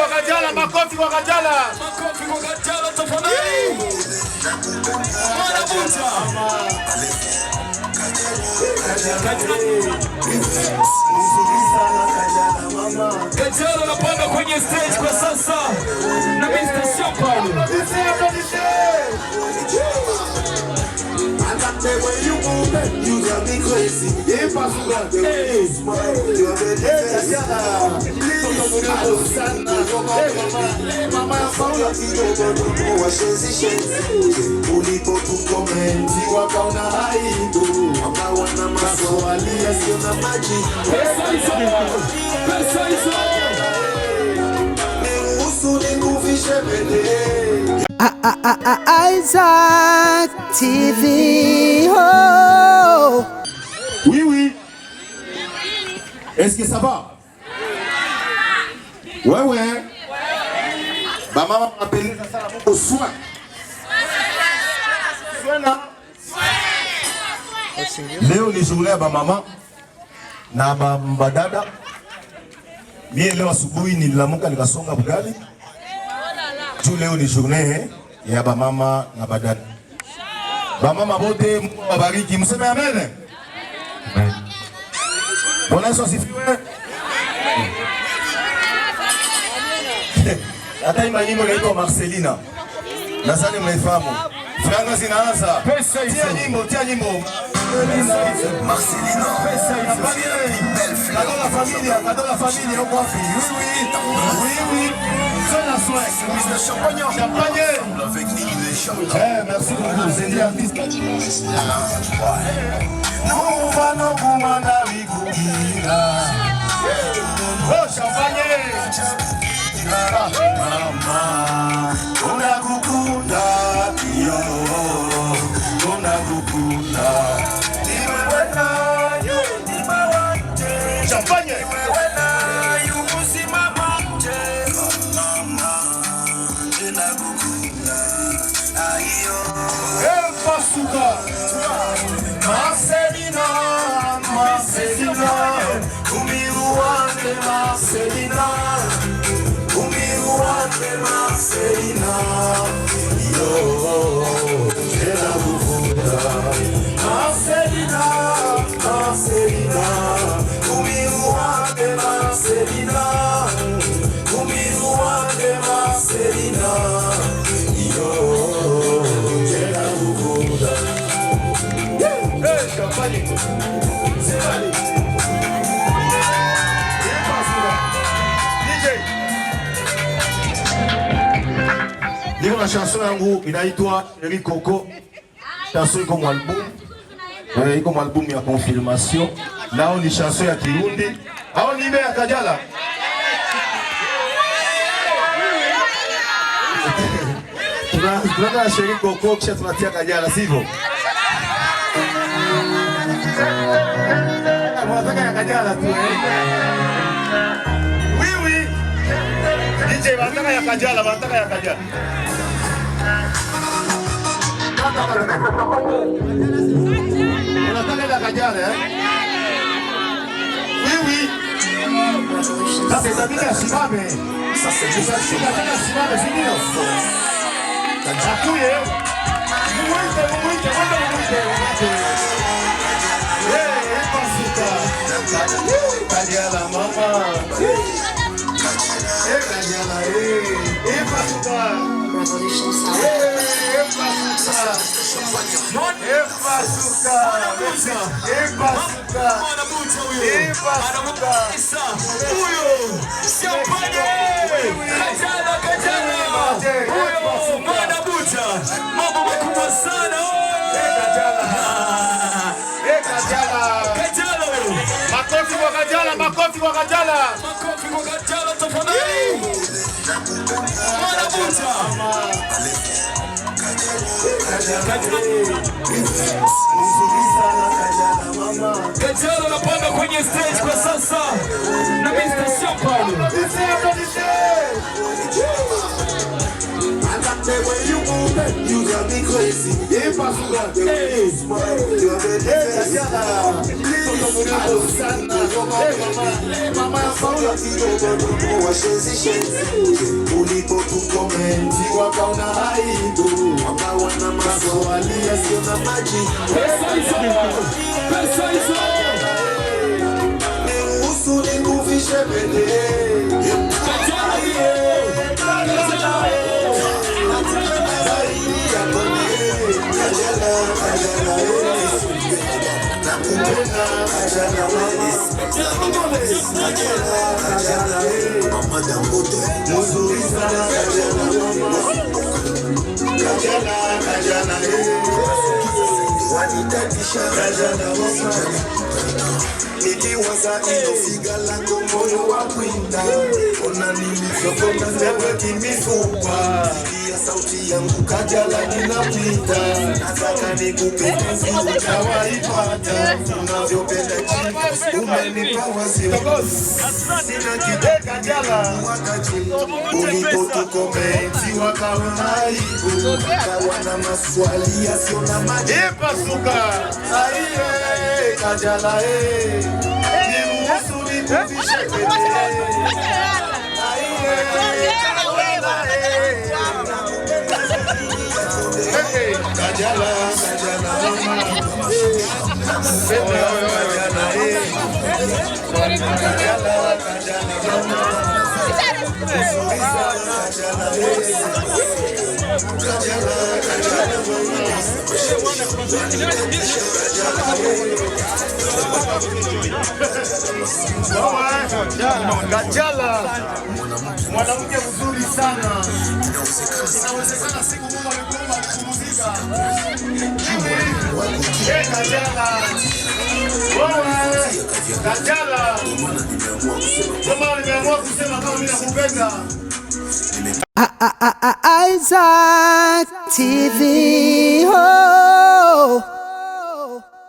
Kajala, makofi kwa Kajala. Makofi kwa Kajala tafadhali. Mwanabucha. Kajala anapanda kwenye stage kwa sasa na Mr. Champagne. The way you move, you got me crazy. If I forgot the way you smile, you're the best. Mama, I found out you don't know shenzi. Ulipo tu komenti wakaona haibu. Wakaona maswali yasio na maji. Pesa hizo. Niruhusu nikuvishe bende. Isaac TV. Oh. Oui. Est-ce que ça va? Ouais. Ba mama m'appelle ça la beaucoup soin. Leo ni journée ya ba mama na ba mbadada. Mimi leo asubuhi niliamka nikasonga bugali. Leo ni journée ya ba mama na badada. Ba mama bote Mungu awabariki. Mseme amen. Amen. Bwana Yesu asifiwe. Hata ima nyimbo inaitwa Marcelina. Nadhani mnaifahamu. Franga zinaanza. Pesa hizo. Tia nyimbo. Marcelina. Pesa hizo. Cadeau la famille au coiffé. Oui. C'est la soirée. Champagne. Merci beaucoup. C'est des artistes. Oh, champagne. Mama, unakukunda yo, unakukunda. Champagne. Marcelina, umiruante Marcelina, yo, tena kukunda. Marcelina, umiruante Marcelina, yo, tena kukunda. Hey, champagne. Niko na chanson yangu inaitwa Eric Coco. Chanson iko mu album. Iko mu album ya confirmation. Nao ni chanson ya Kirundi. Hao ni ile ya Kajala. Tunataka Eric Coco kisha tunatia Kajala, sivyo? Tunataka ya Kajala tu. Oui. DJ wanataka ya Kajala. Unataka ya Kajala, Oui. Sasa itabidi asimame. Simame, sindio? Akuye. Mwite. Kajala mama. Revolution Sound. Mambo makubwa sana. Makofi kwa Kajala tafadhali. Mwanabucha. Kajala anapanda kwenye stage kwa sasa na Mr. Champagne. The way you move, you got me crazy. If I forgot the way you smile, you're the best. mama ya Paula kidogo washenzi shenzi ulipotukomenti wakaona aibu wakawa na maswali yasiyo na maji. Pesa hizo niruhusu nikuvishe pete nikiwaza inofiga lako moyo wa kwinda ona nilivyokonda zewe kimifupa ya sauti yangu Kajala ninapita nataka nikupe utawaipata unavyopenda chips umenipa wasiwasi sina kitu Kajala wakati ulipotukomenti wakaona aibu wakawa na maswali yasio na majibu ipasuka aiye Kajala niruhusu nikuvishe pete Kajala mwanamke mzuri sana. Inawezekana siku Mungu amekuumba kupumzika. Kajala. Kama nimeamua kusema kama mimi nakupenda. Isaac TV.